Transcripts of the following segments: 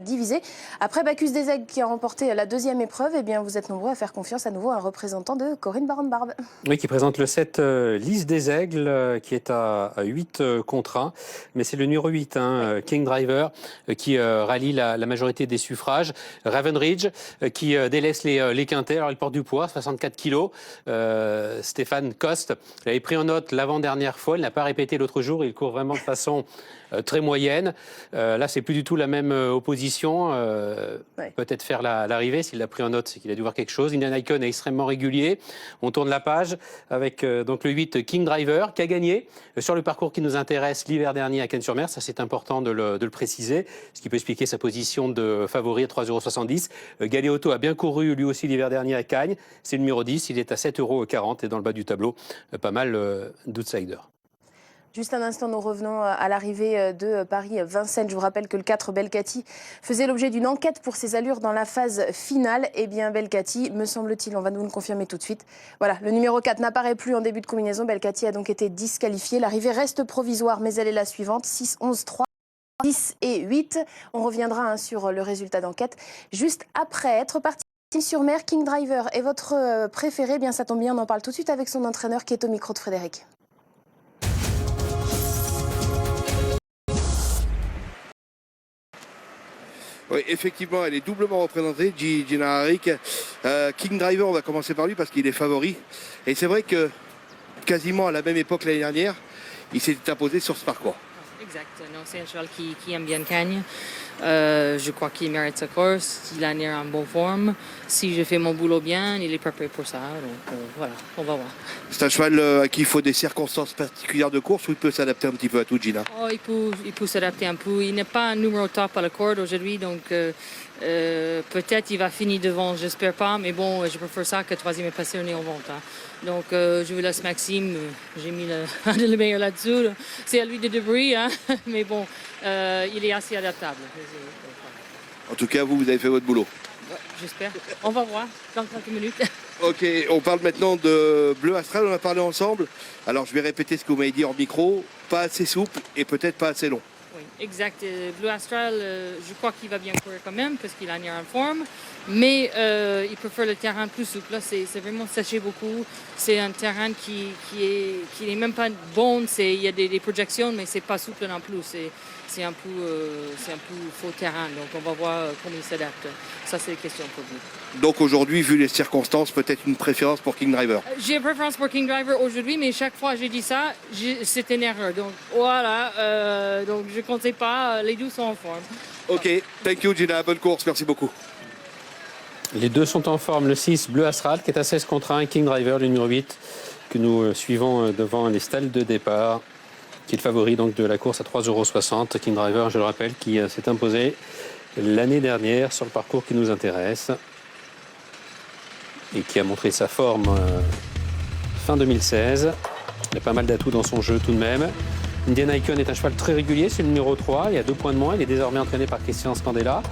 divisé. Après Bacchus des Aigles qui a remporté la deuxième épreuve, eh bien vous êtes nombreux à faire confiance à nouveau à un représentant de Corinne Baron-Barbe. Oui, qui présente le 7 Lys des Aigles, qui est à 8 contre 1. Mais c'est le numéro 8, King Driver, qui rallie la majorité des suffrages. Raven Ridge, qui délaisse les quintets. Alors il porte du poids, 64 kilos. Stéphane Coste l'avait pris en note l'avant-dernière fois. Il n'a pas répété l'autre jour. Il court vraiment de façon très moyenne. Là, c'est plus du tout la même opposition. Peut-être faire l'arrivée. S'il l'a pris en note, c'est qu'il a dû voir quelque chose. Indian Icon est extrêmement régulier. On tourne la page avec donc le 8 King Driver qui a gagné sur le parcours qui nous intéresse l'hiver dernier à Cannes-sur-Mer. Ça, c'est important de le préciser, ce qui peut expliquer sa position de favori à 3,70 €. Galeotto a bien couru lui aussi l'hiver dernier à Cagnes. C'est le numéro 10. Il est à 7,40 € et dans le bas du tableau, pas mal d'outsiders. Juste un instant, nous revenons à l'arrivée de Paris-Vincennes. Je vous rappelle que le 4 Belcati faisait l'objet d'une enquête pour ses allures dans la phase finale. Eh bien, Belcati, me semble-t-il, on va nous le confirmer tout de suite. Voilà, le numéro 4 n'apparaît plus en début de combinaison. Belcati a donc été disqualifié. L'arrivée reste provisoire, mais elle est la suivante. 6, 11, 3, 10 et 8. On reviendra sur le résultat d'enquête juste après être parti. Sur mer, King Driver est votre préféré. Eh bien, ça tombe bien, on en parle tout de suite avec son entraîneur qui est au micro de Frédéric. Oui, effectivement, elle est doublement représentée, Gina Harik. King Driver, on va commencer par lui parce qu'il est favori. Et c'est vrai que quasiment à la même époque l'année dernière, il s'est imposé sur ce parcours. Exact. Non, c'est un cheval qui aime bien Cagnes. Je crois qu'il mérite sa course. Il a l'air en bonne forme. Si je fais mon boulot bien, il est préparé pour ça. Donc voilà, on va voir. C'est un cheval à qui il faut des circonstances particulières de course ou il peut s'adapter un petit peu à tout, Gina? Oh, il peut s'adapter un peu. Il n'est pas un numéro top à la corde aujourd'hui, donc peut-être il va finir devant, j'espère pas. Mais bon, je préfère ça que troisième et passé on est en vente. Hein. Donc je vous laisse Maxime. J'ai mis le meilleur là-dessous. Là. C'est à lui de débrouiller, hein. Mais bon, il est assez adaptable. En tout cas, vous avez fait votre boulot. Ouais, j'espère. On va voir dans quelques minutes. Ok, on parle maintenant de Bleu Astral, on a parlé ensemble. Alors je vais répéter ce que vous m'avez dit en micro, pas assez souple et peut-être pas assez long. Oui, exact. Bleu Astral, je crois qu'il va bien courir quand même parce qu'il a l'air en forme, mais il préfère le terrain plus souple. Là, c'est vraiment séché beaucoup. C'est un terrain qui est même pas bon. Il y a des projections, mais c'est pas souple non plus. C'est un peu faux terrain. Donc on va voir comment il s'adapte. Ça, c'est la question pour lui. Donc aujourd'hui, vu les circonstances, peut-être une préférence pour King Driver. J'ai une préférence pour King Driver aujourd'hui, mais chaque fois que j'ai dit ça, c'est une erreur. Donc voilà, donc je ne conseille pas, les deux sont en forme. Ok, thank you Gina, bonne course, merci beaucoup. Les deux sont en forme. Le 6, Bleu Astral, qui est à 16 contre 1. King Driver, le numéro 8, que nous suivons devant les stalles de départ, qui est le favori donc, de la course à 3,60 €. King Driver, je le rappelle, qui s'est imposé l'année dernière sur le parcours qui nous intéresse et qui a montré sa forme fin 2016. Il a pas mal d'atouts dans son jeu tout de même. Indian Icon est un cheval très régulier, c'est le numéro 3. Il a 2 points de moins. Il est désormais entraîné par Christian Scandella,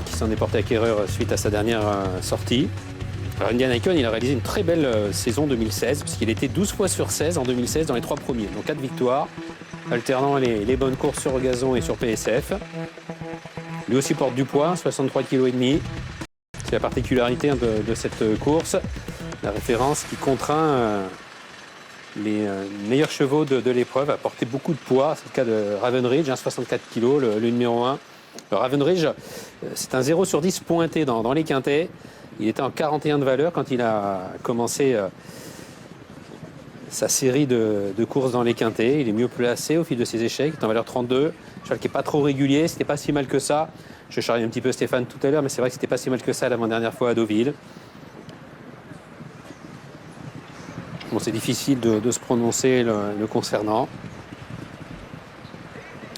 qui s'en est porté acquéreur suite à sa dernière sortie. Alors Indian Icon, il a réalisé une très belle saison 2016, puisqu'il était 12 fois sur 16 en 2016 dans les 3 premiers. Donc 4 victoires, alternant les bonnes courses sur gazon et sur PSF. Lui aussi porte du poids, 63,5 kg. C'est la particularité de cette course. La référence qui contraint les meilleurs chevaux de l'épreuve à porter beaucoup de poids. C'est le cas de Raven Ridge, 64 kg, le numéro 1. Le Raven Ridge, c'est un 0 sur 10 pointé dans les quintets. Il était en 41 de valeur quand il a commencé sa série de courses dans les quintets. Il est mieux placé au fil de ses échecs. Il est en valeur 32. Cheval qui n'est pas trop régulier. C'était pas si mal que ça. Je charriais un petit peu Stéphane tout à l'heure, mais c'est vrai que c'était pas si mal que ça l'avant-dernière fois à Deauville. Bon, c'est difficile de se prononcer le concernant.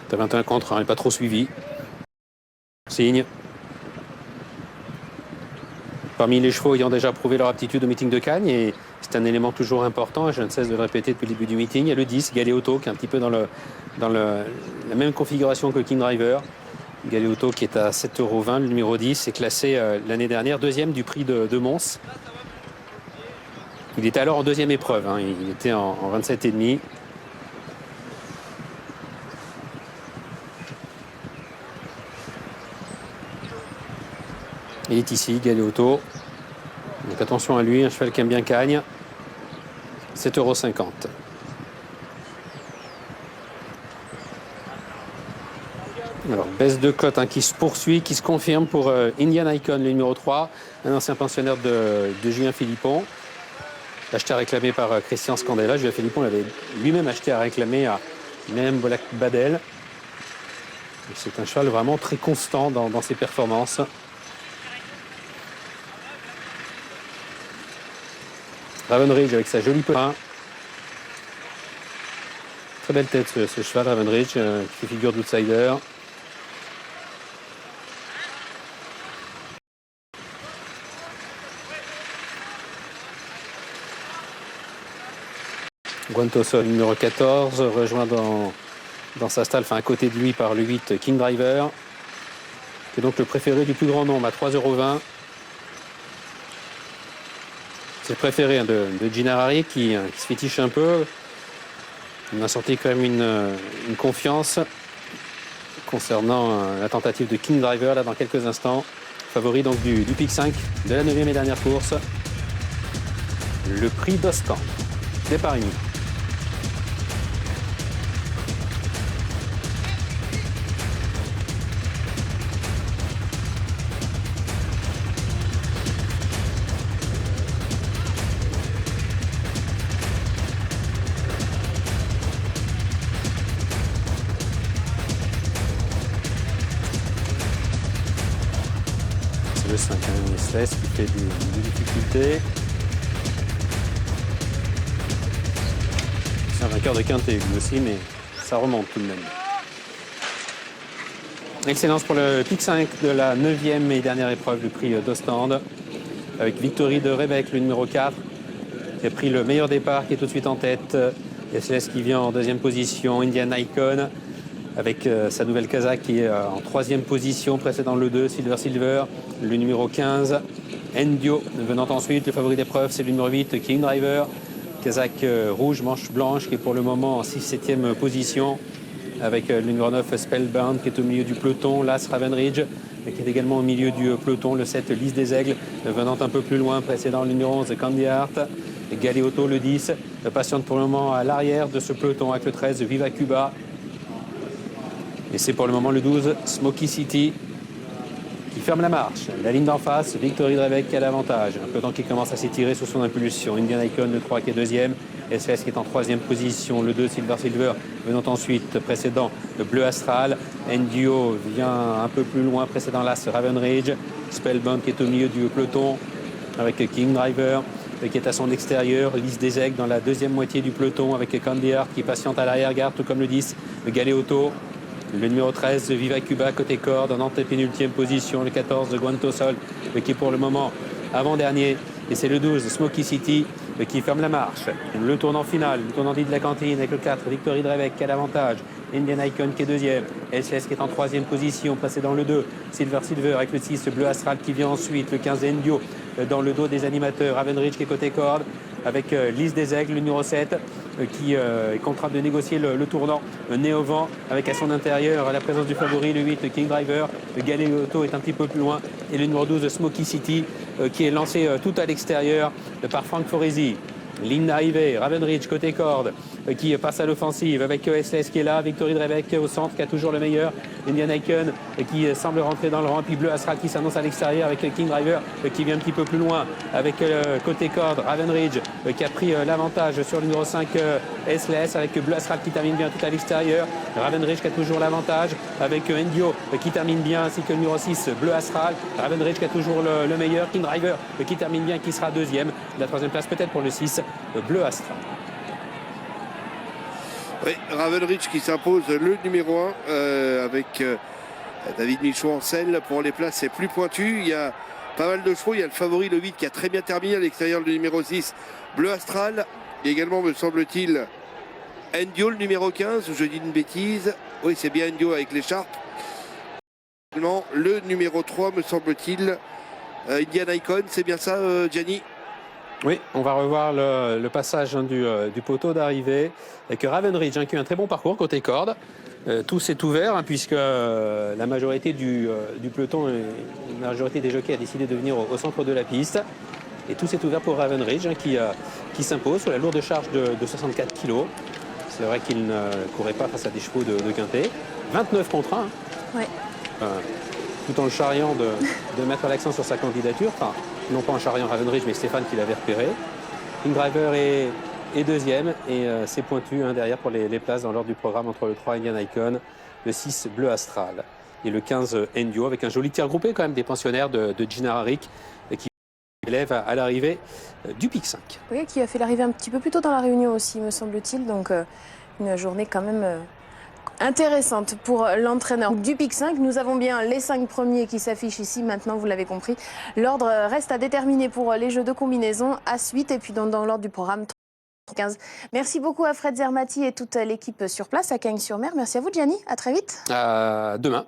T'as 21 contre, il n'est pas trop suivi. Signe. Parmi les chevaux ayant déjà prouvé leur aptitude au meeting de Cagnes, et c'est un élément toujours important, et je ne cesse de le répéter depuis le début du meeting, il y a le 10, Galeotto, qui est un petit peu dans la même configuration que King Driver. Galeotto qui est à 7,20 €, le numéro 10, est classé l'année dernière deuxième du prix de Mons. Il était alors en deuxième épreuve, il était en 27,5 €. Il est ici, Galeotto. Donc attention à lui, un cheval qui aime bien Cagne. 7,50 €. Alors, baisse de cote qui se poursuit, qui se confirme pour Indian Icon, le numéro 3, un ancien pensionnaire de Julien Philippon. Acheté à réclamer par Christian Scandella. Julien Philippon l'avait lui-même acheté à réclamer à Myriam Bolak-Badel. C'est un cheval vraiment très constant dans ses performances. Ravenridge avec sa jolie peau. Très belle tête ce cheval Ravenridge qui fait figure d'outsider. Guantoso numéro 14, rejoint dans sa stalle, enfin à côté de lui par le 8 King Driver, qui est donc le préféré du plus grand nombre à 3,20 €. C'est le préféré de Gina Harry qui se fétiche un peu. On a senti quand même une confiance concernant la tentative de King Driver là dans quelques instants. Favori donc du pic 5 de la 9e et dernière course. Le prix d'Ostende. Départ unique. Le 5, SS qui fait des difficultés. C'est un vainqueur de quintet lui aussi, mais ça remonte tout de même. Excellence pour le pic 5 de la 9e et dernière épreuve du prix d'Ostende. Avec Victory de Rebec, le numéro 4, qui a pris le meilleur départ, qui est tout de suite en tête. SLS qui vient en deuxième position. Indian Icon avec sa nouvelle Kazakh qui est en troisième position, précédant le 2, Silver, le numéro 15, Endio, venant ensuite, le favori d'épreuve, c'est le numéro 8, King Driver, Kazakh rouge, manche blanche, qui est pour le moment en 6-7e position, avec le numéro 9, Spellbound, qui est au milieu du peloton, l'As Ravenridge, qui est également au milieu du peloton, le 7, Lys des Aigles, venant un peu plus loin, précédant le numéro 11, Candy Heart, Galeotto, le 10, patiente pour le moment à l'arrière de ce peloton, avec le 13, Viva Cuba. Et c'est pour le moment le 12, Smoky City, qui ferme la marche. La ligne d'en face, Victory de Rebec qui a l'avantage. Un peloton qui commence à s'étirer sous son impulsion. Indian Icon, le 3 qui est deuxième. SLS qui est en troisième position. Le 2, Silver, venant ensuite, précédent, le Bleu Astral. Endio vient un peu plus loin, précédent l'As Ravenridge. Spellbound qui est au milieu du peloton, avec King Driver qui est à son extérieur. Lys des Aigles dans la deuxième moitié du peloton, avec Candy Heart qui patiente à l'arrière-garde, tout comme le 10, le Galeotto. Le numéro 13, Viva Cuba, côté corde, en antépénultième position. Le 14, Guantosol, qui est pour le moment avant-dernier. Et c'est le 12, Smoky City, qui ferme la marche. Le tournant final, le tournant dit de la cantine avec le 4, Victory de Rebec qui a l'avantage. Indian Icon qui est deuxième. SLS qui est en troisième position, précédant le 2, Silver avec le 6, Bleu Astral qui vient ensuite. Le 15, Endio dans le dos des animateurs. Ravenridge qui est côté corde, avec Lys des Aigles, le numéro 7, qui est contraint de négocier le tournant nez au vent, avec à son intérieur la présence du favori, le 8, King Driver. Le Galeotto est un petit peu plus loin. Et le numéro 12, Smoky City, qui est lancé tout à l'extérieur par Frank Foresi. Ligne d'arrivée, Ravenridge côté corde, qui passe à l'offensive avec SLS qui est là, Victory de Rebec au centre qui a toujours le meilleur, Indian Icon qui semble rentrer dans le rang, puis Bleu Astral qui s'annonce à l'extérieur avec le King Driver qui vient un petit peu plus loin avec côté corde, Ravenridge qui a pris l'avantage sur le numéro 5 SLS avec Bleu Astral qui termine bien tout à l'extérieur, Ravenridge qui a toujours l'avantage avec Endio qui termine bien ainsi que le numéro 6 Bleu Astral, Ravenridge qui a toujours le meilleur, King Driver qui termine bien, qui sera deuxième, la troisième place peut-être pour le 6 Bleu Astral. Oui, Ravenridge qui s'impose le numéro 1 avec David Michaud en selle. Pour les places c'est plus pointu, il y a pas mal de chevaux, il y a le favori le 8 qui a très bien terminé à l'extérieur du numéro 6 Bleu Astral, et également me semble-t-il Endio le numéro 15, ou je dis une bêtise, oui c'est bien Endio avec l'écharpe. Le numéro 3 me semble-t-il Indian Icon, c'est bien ça Gianni? Oui, on va revoir le passage du poteau d'arrivée avec Raven Ridge qui a eu un très bon parcours côté corde. Tout s'est ouvert puisque la majorité du peloton et la majorité des jockeys a décidé de venir au centre de la piste. Et tout s'est ouvert pour Raven Ridge qui s'impose sur la lourde charge de 64 kg. C'est vrai qu'il ne courait pas face à des chevaux de quintet. 29 contre 1. Ouais. Tout en le charriant de mettre l'accent sur sa candidature. Enfin, non pas en charriant Raven Ridge, mais Stéphane qui l'avait repéré. King Driver est deuxième et c'est pointu derrière pour les places dans l'ordre du programme entre le 3 Indian Icon, le 6 Bleu Astral et le 15 Endio, avec un joli tir groupé quand même des pensionnaires de Gina Harick qui élève à l'arrivée du Pic 5. Oui, qui a fait l'arrivée un petit peu plus tôt dans la réunion aussi, me semble-t-il. Donc une journée quand même intéressante pour l'entraîneur du Pic 5. Nous avons bien les 5 premiers qui s'affichent ici. Maintenant, vous l'avez compris, l'ordre reste à déterminer pour les jeux de combinaison à suite et puis dans l'ordre du programme 15. Merci beaucoup à Fred Zermati et toute l'équipe sur place à Cagnes-sur-Mer. Merci à vous, Gianni. À très vite. Demain.